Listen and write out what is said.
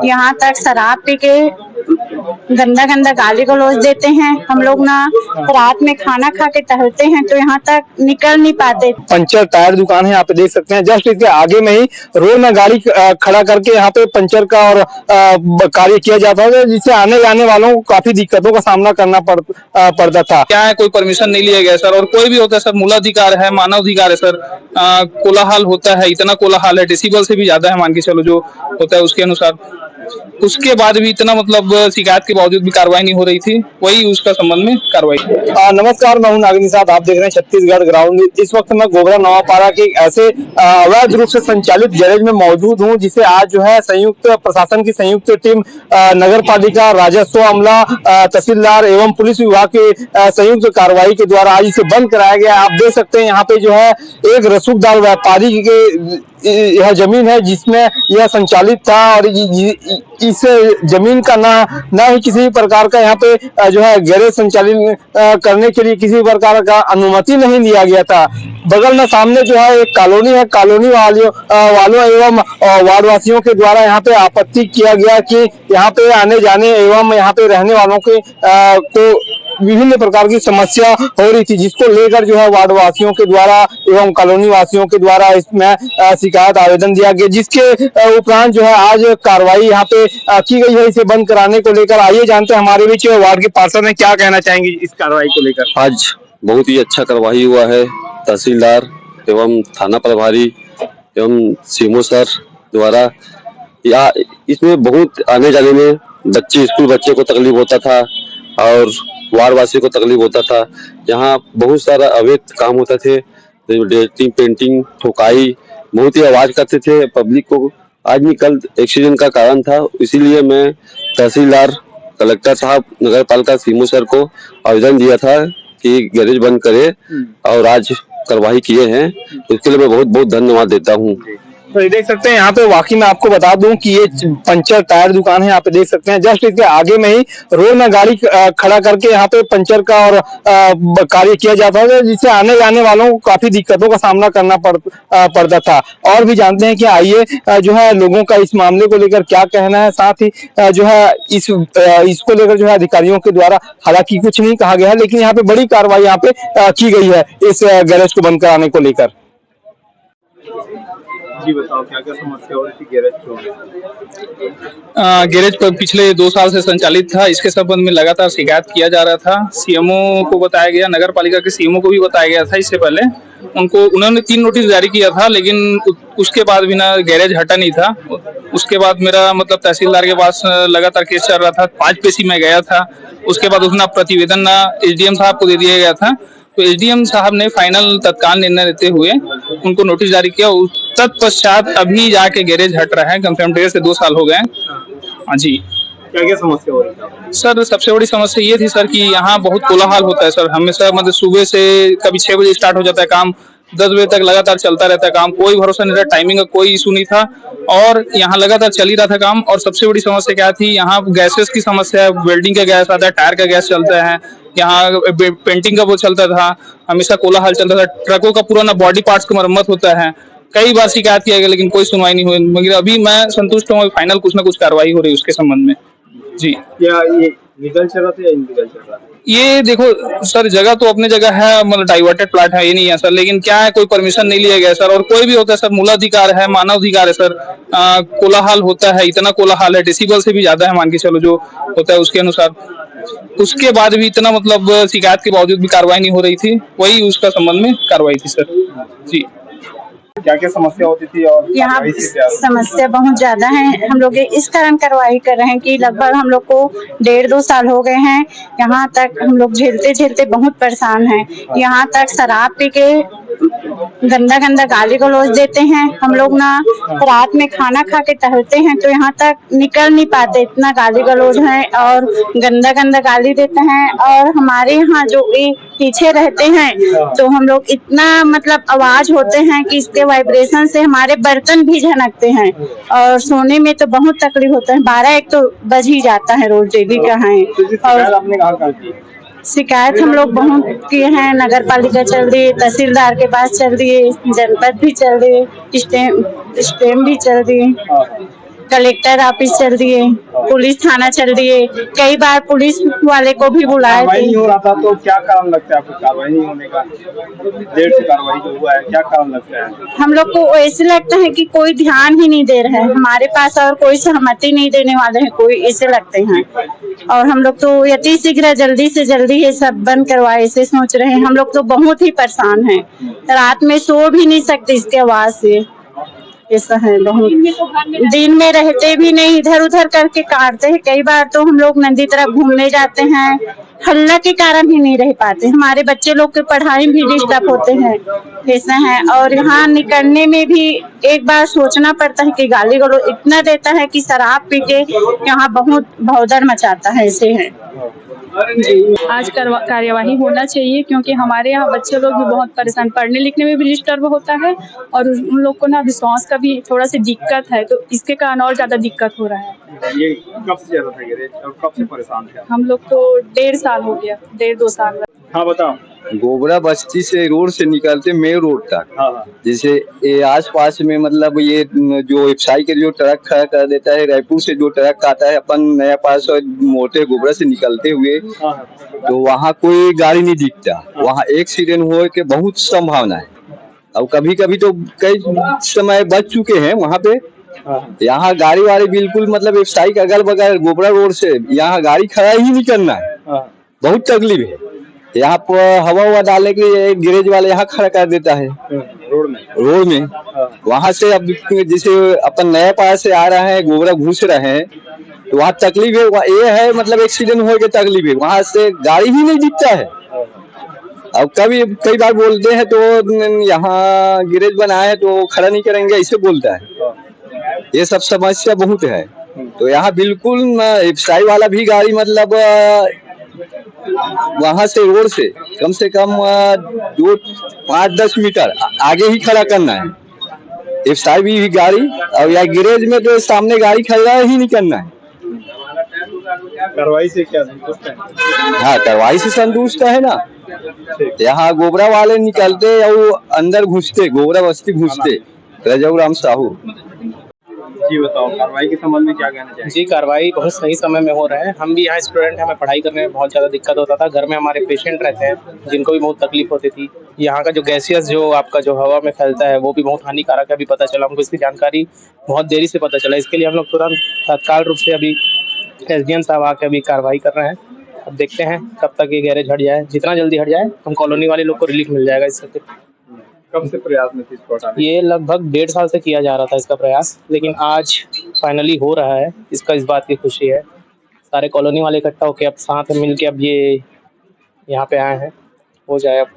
यहाँ तक शराब पी के गंदा गंदा गाली गलौज देते हैं। हम लोग ना रात में खाना खा के टहलते हैं तो यहाँ तक निकल नहीं पाते। पंचर टायर दुकान है, यहाँ पे देख सकते हैं। जस्ट इसके आगे में ही रोड में गाड़ी खड़ा करके यहाँ पे पंचर का और कार्य किया जाता है, जिससे आने जाने वालों को काफी दिक्कतों का सामना करना पड़ता था। क्या है, कोई परमिशन नहीं लिया गया सर, और कोई भी होता है सर, मूलाधिकार है, मानव अधिकार है सर। कोलाहल होता है, इतना कोलाहल है, डेसिबल से भी ज्यादा है मान के चलो जो होता है उसके अनुसार। उसके बाद भी इतना मतलब शिकायत के बावजूद भी कार्रवाई नहीं हो रही थी, वही उसका संबंध में कार्रवाई। नमस्कार, मैं हूं नागनी साहब, आप देख रहे हैं छत्तीसगढ़ ग्राउंड। इस वक्त मैं गोबरा नवापारा के ऐसे अवैध रूप से संचालित गैरेज में मौजूद हूं, जिसे आज जो है संयुक्त प्रशासन की संयुक्त टीम नगर पालिका, राजस्व, अमला, तहसीलदार एवं पुलिस विभाग के संयुक्त कार्रवाई के द्वारा आज इसे बंद कराया गया। आप देख सकते हैं यहाँ पे जो है एक रसूखदार व्यापारी के यह जमीन है जिसमें यह संचालित था, और इस जमीन का ना ही किसी प्रकार का यहाँ पे जो है गैरेज संचालित करने के लिए किसी प्रकार का अनुमति नहीं दिया गया था। बगल में सामने जो है एक कॉलोनी है, कॉलोनी वालों एवं वार्डवासियों के द्वारा यहाँ पे आपत्ति किया गया कि यहाँ पे आने जाने एवं यहाँ पे रहने वालों के को विभिन्न प्रकार की समस्या हो रही थी, जिसको लेकर जो है वार्डवासियों के द्वारा एवं कॉलोनी वासियों के द्वारा इसमें शिकायत आवेदन दिया गया, जिसके उपरांत जो है आज कार्रवाई यहाँ पे की गई है इसे बंद कराने को लेकर। आइए जानते हैं हमारे बीच वार्ड के पार्षद ने क्या कहना चाहेंगे इस कार्रवाई को लेकर। आज बहुत ही अच्छा कार्रवाई हुआ है। तहसीलदार एवं थाना प्रभारी एवं सीएमओ सर द्वारा, या इसमें बहुत आने जाने में स्कूल बच्चे को तकलीफ होता था और वार्डवासी को तकलीफ होता था। यहाँ बहुत सारा अवैध काम होता थे, डेटिंग, पेंटिंग, ठोकाई, बहुत ही आवाज करते थे पब्लिक को। आज भी कल एक्सीडेंट का कारण था, इसीलिए मैं तहसीलदार, कलेक्टर साहब, नगर पालिका, सीएमओ सर को आवेदन दिया था कि गैरेज बंद करे, और आज कार्रवाई किए हैं, उसके लिए मैं बहुत बहुत धन्यवाद देता हूँ। तो ये देख सकते हैं यहाँ पे वाकई में आपको बता दूं कि ये पंचर टायर दुकान है, यहाँ पे देख सकते हैं। जस्ट इसके आगे में ही रोड में गाड़ी खड़ा करके यहाँ पे पंचर का और कार्य किया जाता है, जिससे आने जाने वालों को काफी दिक्कतों का सामना करना पड़ता था। और भी जानते हैं कि आइए जो है लोगों का इस मामले को लेकर क्या कहना है, साथ ही जो है इसको लेकर जो है अधिकारियों के द्वारा हालांकि कुछ नहीं कहा गया है, लेकिन यहाँ पे बड़ी कार्रवाई यहाँ पे की गई है इस गैरेज को बंद कराने को लेकर। जी बताओ, क्या क्या समस्या हो रही थी गैरेज गैरेज पर पिछले 2 साल से संचालित था, इसके संबंध में लगातार शिकायत किया जा रहा था। सीएमओ को बताया गया, नगर पालिका के सीएमओ को भी बताया गया था। इससे पहले उन्होंने 3 नोटिस जारी किया था, लेकिन उसके बाद भी ना गैरेज हटा नहीं था। उसके बाद मेरा मतलब तहसीलदार के पास लगातार केस चल रहा था, 5 पेशी में गया था। उसके बाद उसने प्रतिवेदन ना एसडीएम साहब को दे दिया गया था, तो एसडीएम साहब ने फाइनल तत्काल निर्णय लेते हुए उनको नोटिस जारी किया। तत्पश्चात अभी जाके गैरेज हट रहा है, कम से कम 1.5 से 2 साल हो गए। हाँ जी। क्या क्या समस्या हो रही है सर? सबसे बड़ी समस्या ये थी सर कि यहाँ बहुत कोलाहल होता है सर, हमेशा मतलब सुबह से कभी 6 बजे स्टार्ट हो जाता है काम, 10 बजे तक लगातार चलता रहता है काम, कोई भरोसा नहीं था, टाइमिंग का कोई इशू नहीं था, और यहाँ लगातार चल ही रहा था काम। और सबसे बड़ी समस्या क्या थी, यहाँ गैसेस की समस्या है, वेल्डिंग का गैस आता है, टायर का गैस चलता है, यहाँ पेंटिंग का वो चलता था, हमेशा कोलाहल चलता था, ट्रकों का पूरा ना बॉडी पार्ट्स की मरम्मत होता है। कई बार शिकायत किया गया लेकिन कोई सुनवाई नहीं हुई, मगर अभी मैं संतुष्ट हूँ, फाइनल कुछ ना कुछ कार्रवाई हो रही है उसके संबंध में। जी। क्या ये लीगल चल रहा था या इनलीगल चल रहा था? ये देखो सर, जगह तो अपने जगह है, मतलब डाइवर्टेड प्लाट है, ये नहीं है सर, लेकिन क्या है, कोई परमिशन नहीं लिया गया सर, और कोई भी होता है सर, मूलाधिकार है, मानव अधिकार है सर। कोलाहल होता है, इतना कोलाहल है, डेसिबल से भी ज्यादा है मान के चलो जो होता है उसके अनुसार। उसके बाद भी इतना मतलब शिकायत के बावजूद भी कार्रवाई नहीं हो रही थी, वही उसका संबंध में कार्रवाई थी सर। जी। क्या क्या समस्या होती थी और यहाँ समस्या बहुत ज्यादा है। हम लोग इस कारण कार्रवाई कर रहे हैं कि लगभग हम लोग को 1.5-2 साल हो गए हैं, यहाँ तक हम लोग झेलते झेलते बहुत परेशान हैं। यहाँ तक शराब पी के गंदा गंदा गाली गलौज देते हैं। हम लोग ना रात में खाना खा के टहलते हैं तो यहाँ तक निकल नहीं पाते, इतना गाली गलौज है और गंदा गंदा गाली देते हैं। और हमारे यहाँ जो पीछे रहते हैं तो हम लोग इतना मतलब आवाज होते हैं कि इसके वाइब्रेशन से हमारे बर्तन भी झनकते हैं और सोने में तो बहुत तकलीफ होता है। 12-1 तो बज ही जाता है रोज डेली का है। और शिकायत हम लोग बहुत किए हैं, नगर पालिका चल रही है, तहसीलदार के पास चल रही है, जनपद भी चल रही है, स्टेम भी चल रही है। कलेक्टर ऑफिस चल दिए, पुलिस थाना चल दिए, कई बार पुलिस वाले को भी बुलाए कार्रवाई नहीं थे। हो रहा था तो क्या कारण लगता है आपको? कार्रवाई नहीं होने का, देर से कार्रवाई जो हुआ है, क्या कारण लगता है? हम लोग को ऐसे लगता है कि कोई ध्यान ही नहीं दे रहा है हमारे पास और कोई सहमति नहीं देने वाले हैं कोई, ऐसे लगते हैं। और हम लोग तो यति शीघ्र जल्दी से जल्दी ये सब बंद करवाए ऐसे सोच रहे हैं। हम लोग तो बहुत ही परेशान हैं, रात में सो भी नहीं सकते इसके आवाज से, ऐसा है बहुत। दिन में रहते भी नहीं, इधर उधर करके काटते हैं। कई बार तो हम लोग नदी तरफ घूमने जाते हैं, हल्ला के कारण ही नहीं रह पाते। हमारे बच्चे लोग की पढ़ाई भी डिस्टर्ब होते हैं, ऐसा है। और यहाँ निकलने में भी एक बार सोचना पड़ता है कि गाली गलौज इतना देता है कि शराब पी के यहाँ बहुत भगदड़ मचाता है, ऐसे है। आज कार्यवाही होना चाहिए क्योंकि हमारे यहाँ बच्चे लोग भी बहुत परेशान, पढ़ने लिखने में भी डिस्टर्ब होता है और उन लोग को ना विश्वास का भी थोड़ा सी दिक्कत है, तो इसके कारण और ज्यादा दिक्कत हो रहा है। ये कब से ज्यादा था गैरेज और कब से परेशान थे? हम लोग तो 1.5 साल हो गया, 1.5-2 साल। हाँ बताओ। गोबरा बस्ती से रोड से निकलते मेन रोड तक, हाँ। जैसे ये आस पास में मतलब ये जो एफसाई के जो ट्रक खड़ा कर देता है, रायपुर से जो ट्रक आता है अपन नया पास और मोटे गोबरा से निकलते हुए, तो वहाँ कोई गाड़ी नहीं दिखता। वहाँ एक्सीडेंट हो के बहुत संभावना है। अब कभी कभी तो कई समय बच चुके हैं वहाँ पे। यहाँ गाड़ी वाड़ी बिल्कुल मतलब एफसाई के अगल बगल गोबरा रोड से यहाँ गाड़ी खड़ा ही नहीं करना है, बहुत तकलीफ है। यहाँ पर हवा डालने के लिए गैरेज वाले यहाँ खड़ा कर देता है रोड में। वहाँ से अब जैसे अपन नया पास से आ रहे हैं, गोबरा घुस रहे हैं, तो वहाँ तकलीफ है। ये है मतलब एक्सीडेंट हो के तकलीफ है, वहाँ से गाड़ी ही नहीं दिखता है। अब कई बार बोलते हैं तो यहाँ गैरेज बनाए है तो खड़ा नहीं करेंगे, ऐसे बोलता है। ये सब समस्या बहुत है। तो यहाँ बिल्कुल एफसाई वाला भी गाड़ी मतलब वहाँ से रोड से कम 5-10 मीटर आगे ही खड़ा करना है एफसाई भी गाड़ी, और या गैरेज में तो सामने गाड़ी खड़ा ही नहीं करना है। कार्रवाई से क्या संतुष्ट है? हाँ, कार्रवाई से संतुष्ट है ना। यहाँ गोबरा वाले निकलते और अंदर घुसते, गोबरा बस्ती घुसते, रजौराम साहू। जी बताओ, कार्रवाई के संबंध में क्या कहना चाहिए? जी, कार्रवाई बहुत सही समय में हो रहा है। हम भी यहाँ स्टूडेंट हैं, हमें पढ़ाई करने में बहुत ज़्यादा दिक्कत होता था। घर में हमारे पेशेंट रहते हैं जिनको भी बहुत तकलीफ होती थी। यहाँ का जो गैसियस जो आपका जो हवा में फैलता है वो भी बहुत हानिकारक है। अभी पता चला हमको, इसकी जानकारी बहुत देरी से पता चला। इसके लिए हम लोग तुरंत तत्काल रूप से अभी SDM साहब आके अभी कार्रवाई कर रहे हैं। अब देखते हैं कब तक ये गैरेज हट जाए। जितना जल्दी हट जाए हम कॉलोनी वाले लोग को रिलीफ मिल जाएगा इससे। कब से प्रयास में थी इसको हटाने? ये लगभग 1.5 साल से किया जा रहा था इसका प्रयास, लेकिन आज फाइनली हो रहा है। इसका इस बात की खुशी है। सारे कॉलोनी वाले इकट्ठा होकर अब साथ में मिलके अब ये यहाँ पे आए हैं, हो जाए अब।